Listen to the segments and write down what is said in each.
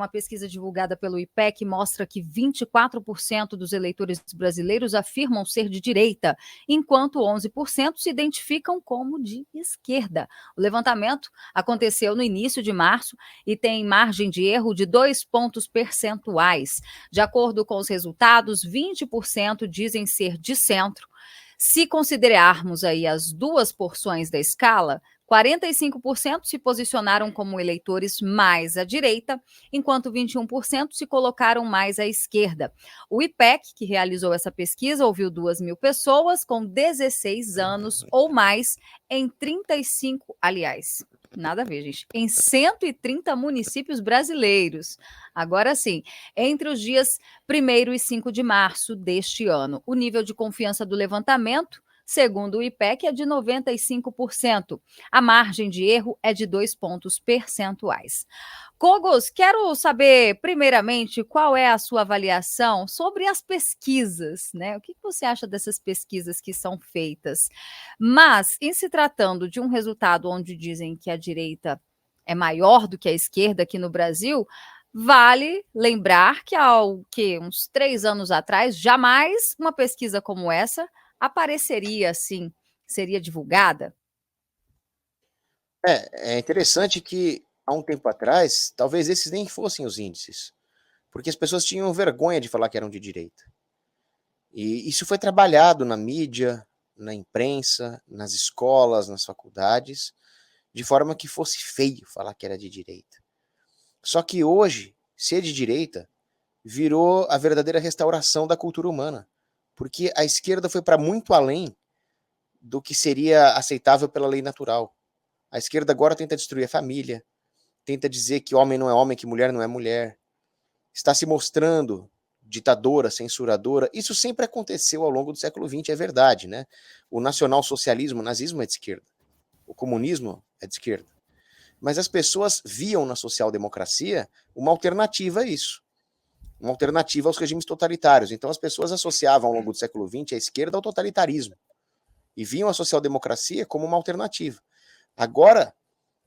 Uma pesquisa divulgada pelo IPEC mostra que 24% dos eleitores brasileiros afirmam ser de direita, enquanto 11% se identificam como de esquerda. O levantamento aconteceu no início de março e tem margem de erro de 2 pontos percentuais. De acordo com os resultados, 20% dizem ser de centro. Se considerarmos aí as duas porções da escala, 45% se posicionaram como eleitores mais à direita, enquanto 21% se colocaram mais à esquerda. O IPEC, que realizou essa pesquisa, ouviu 2.000 pessoas com 16 anos ou mais em 35, aliás, nada a ver, gente, em 130 municípios brasileiros. Agora sim, entre os dias 1º e 5 de março deste ano, o nível de confiança do levantamento, segundo o IPEC, é de 95%. A margem de erro é de 2 pontos percentuais. Cogos, quero saber, primeiramente, qual é a sua avaliação sobre as pesquisas, né? O que você acha dessas pesquisas que são feitas? Mas, em se tratando de um resultado onde dizem que a direita é maior do que a esquerda aqui no Brasil, vale lembrar que uns 3 anos atrás, jamais uma pesquisa como essa apareceria assim, seria divulgada? É interessante que há um tempo atrás, talvez esses nem fossem os índices, porque as pessoas tinham vergonha de falar que eram de direita. E isso foi trabalhado na mídia, na imprensa, nas escolas, nas faculdades, de forma que fosse feio falar que era de direita. Só que hoje, ser de direita virou a verdadeira restauração da cultura humana, porque a esquerda foi para muito além do que seria aceitável pela lei natural. A esquerda agora tenta destruir a família, tenta dizer que homem não é homem, que mulher não é mulher, está se mostrando ditadora, censuradora. Isso sempre aconteceu ao longo do século XX, é verdade, né? O nacionalsocialismo, o nazismo é de esquerda, o comunismo é de esquerda. Mas as pessoas viam na social-democracia uma alternativa a isso, uma alternativa aos regimes totalitários. Então as pessoas associavam ao longo do século XX a esquerda ao totalitarismo e viam a social-democracia como uma alternativa. Agora,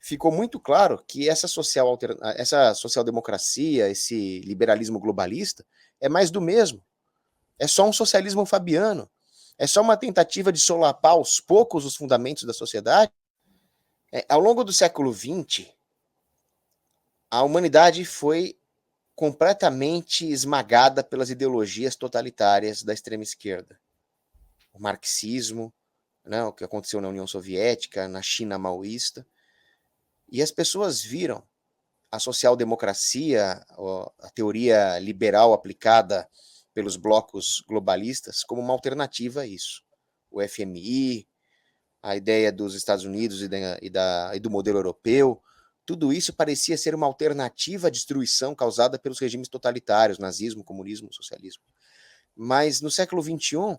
ficou muito claro que essa social-democracia, esse liberalismo globalista, é mais do mesmo. É só um socialismo fabiano. É só uma tentativa de solapar aos poucos os fundamentos da sociedade. Ao longo do século XX, a humanidade foi completamente esmagada pelas ideologias totalitárias da extrema esquerda. O marxismo, né, o que aconteceu na União Soviética, na China maoísta. E as pessoas viram a social-democracia, a teoria liberal aplicada pelos blocos globalistas, como uma alternativa a isso. O FMI, a ideia dos Estados Unidos e do modelo europeu, tudo isso parecia ser uma alternativa à destruição causada pelos regimes totalitários, nazismo, comunismo, socialismo. Mas no século XXI,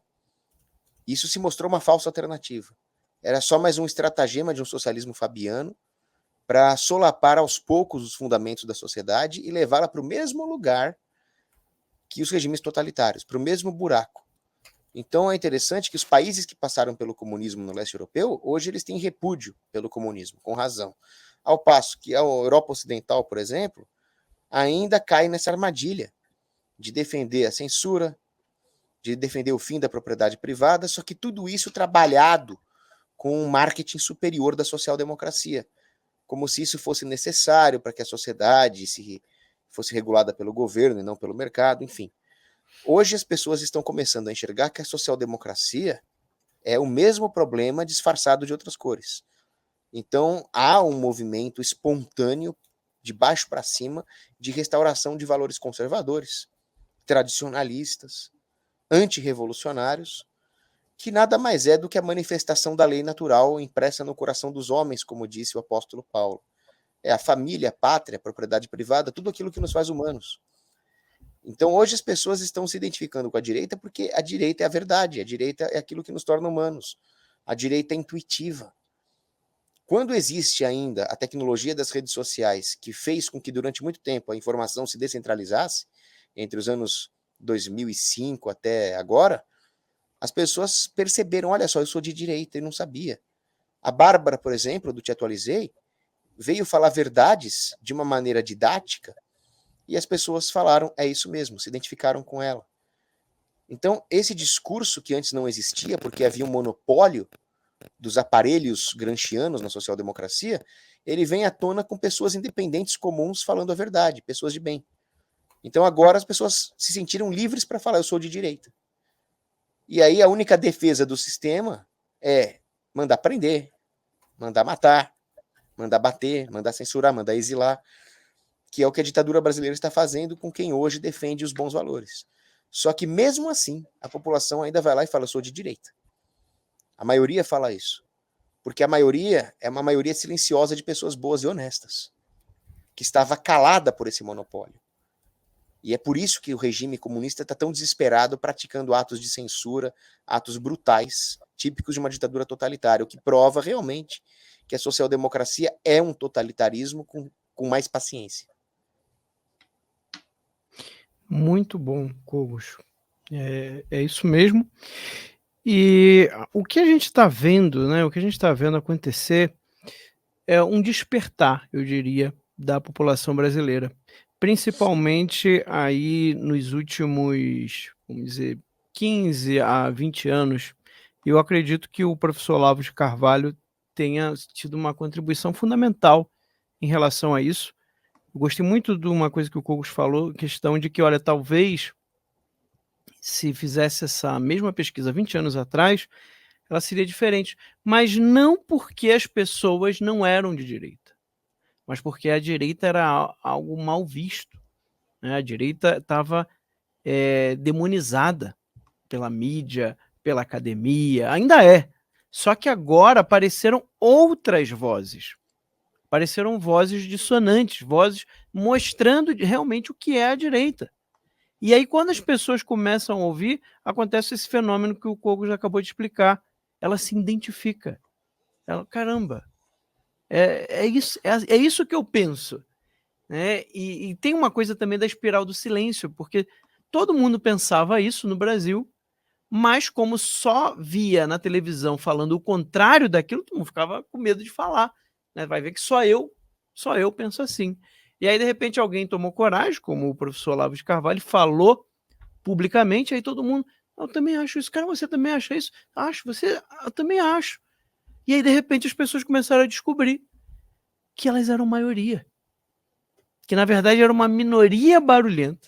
isso se mostrou uma falsa alternativa. Era só mais um estratagema de um socialismo fabiano para solapar aos poucos os fundamentos da sociedade e levá-la para o mesmo lugar que os regimes totalitários, para o mesmo buraco. Então é interessante que os países que passaram pelo comunismo no leste europeu, hoje eles têm repúdio pelo comunismo, com razão. Ao passo que a Europa Ocidental, por exemplo, ainda cai nessa armadilha de defender a censura, de defender o fim da propriedade privada, só que tudo isso trabalhado com um marketing superior da social-democracia, como se isso fosse necessário para que a sociedade fosse regulada pelo governo e não pelo mercado, enfim. Hoje as pessoas estão começando a enxergar que a social-democracia é o mesmo problema disfarçado de outras cores. Então há um movimento espontâneo, de baixo para cima, de restauração de valores conservadores, tradicionalistas, antirrevolucionários, que nada mais é do que a manifestação da lei natural impressa no coração dos homens, como disse o apóstolo Paulo. É a família, a pátria, a propriedade privada, tudo aquilo que nos faz humanos. Então hoje as pessoas estão se identificando com a direita porque a direita é a verdade, a direita é aquilo que nos torna humanos. A direita é intuitiva. Quando existe ainda a tecnologia das redes sociais, que fez com que durante muito tempo a informação se descentralizasse, entre os anos 2005 até agora, as pessoas perceberam, olha só, eu sou de direita e não sabia. A Bárbara, por exemplo, do Te Atualizei, veio falar verdades de uma maneira didática E as pessoas falaram, é isso mesmo, se identificaram com ela. Então, esse discurso que antes não existia, porque havia um monopólio dos aparelhos gramscianos na social-democracia, ele vem à tona com pessoas independentes comuns falando a verdade, pessoas de bem. Então agora as pessoas se sentiram livres para falar, eu sou de direita. E aí a única defesa do sistema é mandar prender, mandar matar, mandar bater, mandar censurar, mandar exilar, que é o que a ditadura brasileira está fazendo com quem hoje defende os bons valores. Só que mesmo assim, a população ainda vai lá e fala, eu sou de direita. A maioria fala isso. Porque a maioria é uma maioria silenciosa de pessoas boas e honestas, que estava calada por esse monopólio. E é por isso que o regime comunista está tão desesperado praticando atos de censura, atos brutais, típicos de uma ditadura totalitária, o que prova realmente que a social-democracia é um totalitarismo com mais paciência. Muito bom, Cobos. É isso mesmo. E o que a gente está vendo, né? O que a gente está vendo acontecer é um despertar, eu diria, da população brasileira, principalmente aí nos últimos, vamos dizer, 15 a 20 anos. Eu acredito que o professor Olavo de Carvalho tenha tido uma contribuição fundamental em relação a isso. Eu gostei muito de uma coisa que o Cogos falou, questão de que, olha, talvez se fizesse essa mesma pesquisa 20 anos atrás, ela seria diferente, mas não porque as pessoas não eram de direita, mas porque a direita era algo mal visto, né? A direita estava demonizada pela mídia, pela academia, ainda é. Só que agora apareceram outras vozes, apareceram vozes dissonantes, vozes mostrando realmente o que é a direita. E aí, quando as pessoas começam a ouvir, acontece esse fenômeno que o Kogo já acabou de explicar. Ela se identifica. Ela, caramba, é isso que eu penso. Né? E tem uma coisa também da espiral do silêncio, porque todo mundo pensava isso no Brasil, mas como só via na televisão falando o contrário daquilo, todo mundo ficava com medo de falar. Né? Vai ver que só eu penso assim. E aí, de repente, alguém tomou coragem, como o professor Olavo de Carvalho, falou publicamente, aí todo mundo, eu também acho isso. Cara, você também acha isso? Acho, eu também acho. E aí, de repente, as pessoas começaram a descobrir que elas eram maioria. Que, na verdade, era uma minoria barulhenta,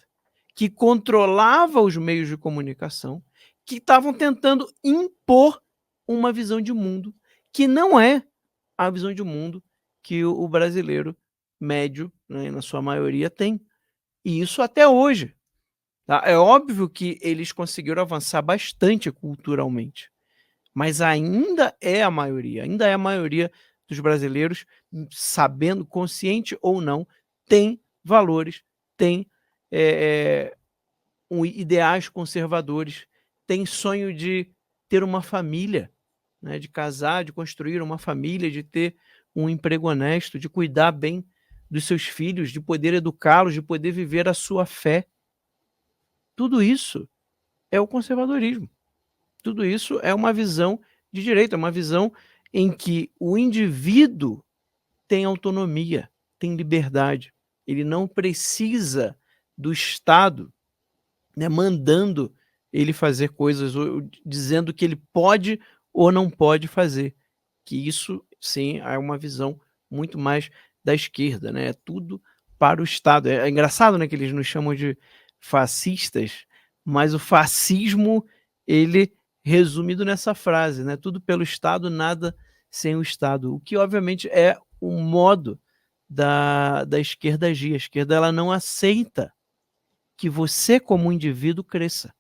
que controlava os meios de comunicação, que estavam tentando impor uma visão de mundo que não é a visão de mundo que o brasileiro médio, né, na sua maioria, tem. E isso até hoje. Tá? É óbvio que eles conseguiram avançar bastante culturalmente, mas ainda é a maioria dos brasileiros, sabendo, consciente ou não, tem valores, tem ideais conservadores, tem sonho de ter uma família, né, de casar, de construir uma família, de ter um emprego honesto, de cuidar bem dos seus filhos, de poder educá-los, de poder viver a sua fé. Tudo isso é o conservadorismo. Tudo isso é uma visão de direita, uma visão em que o indivíduo tem autonomia, tem liberdade. Ele não precisa do Estado, né, mandando ele fazer coisas, ou dizendo que ele pode ou não pode fazer. Que isso, sim, é uma visão muito mais da esquerda, né? É tudo para o Estado. É engraçado, né, que eles nos chamam de fascistas, mas o fascismo, ele resumido nessa frase, né? Tudo pelo Estado, nada sem o Estado. O que, obviamente, é o modo da esquerda agir. A esquerda, ela não aceita que você, como indivíduo, cresça.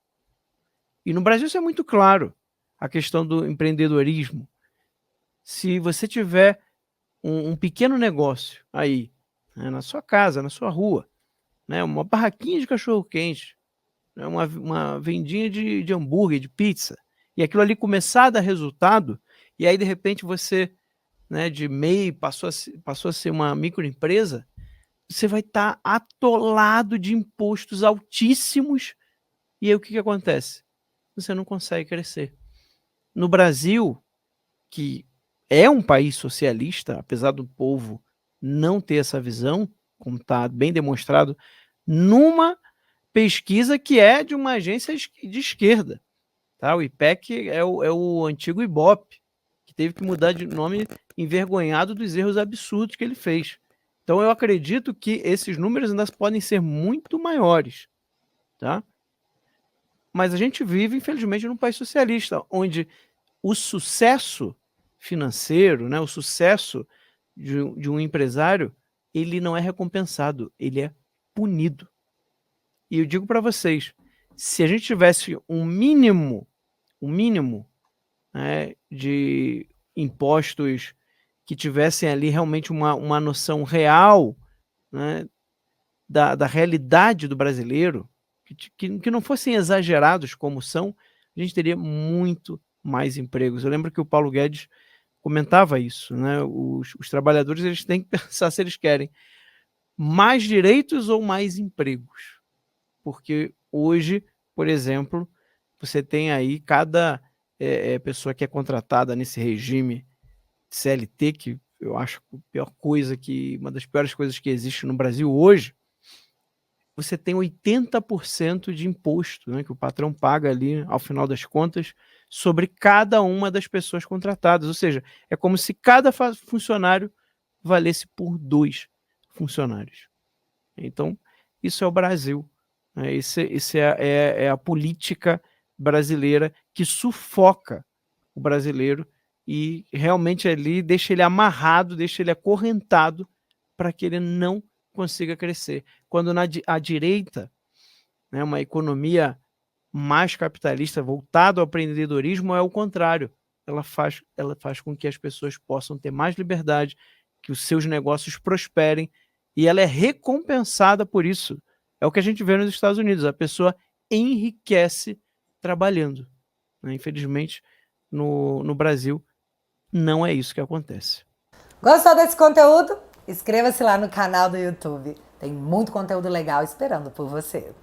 E no Brasil isso é muito claro. A questão do empreendedorismo. Se você tiver um pequeno negócio aí, né, na sua casa, na sua rua, né, uma barraquinha de cachorro-quente, né, uma vendinha de hambúrguer, de pizza, e aquilo ali começar a dar resultado, e aí de repente você, né, de MEI passou a ser uma microempresa, você vai estar atolado de impostos altíssimos, e aí o que acontece? Você não consegue crescer. No Brasil, que é um país socialista, apesar do povo não ter essa visão, como está bem demonstrado numa pesquisa que é de uma agência de esquerda. Tá? O IPEC é o antigo Ibope, que teve que mudar de nome envergonhado dos erros absurdos que ele fez. Então eu acredito que esses números ainda podem ser muito maiores. Tá? Mas a gente vive, infelizmente, num país socialista, onde o sucesso financeiro, né, o sucesso de um empresário, ele não é recompensado, ele é punido. E eu digo para vocês, se a gente tivesse um mínimo né, de impostos que tivessem ali realmente uma noção real, né, da realidade do brasileiro, que não fossem exagerados como são, a gente teria muito mais empregos. Eu lembro que o Paulo Guedes comentava isso, né? Os trabalhadores eles têm que pensar se eles querem mais direitos ou mais empregos. Porque hoje, por exemplo, você tem aí cada pessoa que é contratada nesse regime CLT, que eu acho a pior coisa, uma das piores coisas que existe no Brasil hoje, você tem 80% de imposto, né, que o patrão paga ali, ao final das contas, sobre cada uma das pessoas contratadas. Ou seja, é como se cada funcionário valesse por 2 funcionários. Então, isso é o Brasil. Né? Isso é a política brasileira que sufoca o brasileiro e realmente ali deixa ele amarrado, deixa ele acorrentado para que ele não consiga crescer. Quando a direita, né, uma economia mais capitalista, voltada ao empreendedorismo, é o contrário. Ela faz com que as pessoas possam ter mais liberdade, que os seus negócios prosperem, e ela é recompensada por isso. É o que a gente vê nos Estados Unidos, a pessoa enriquece trabalhando. Né? Infelizmente, no Brasil, não é isso que acontece. Gostou desse conteúdo? Inscreva-se lá no canal do YouTube. Tem muito conteúdo legal esperando por você.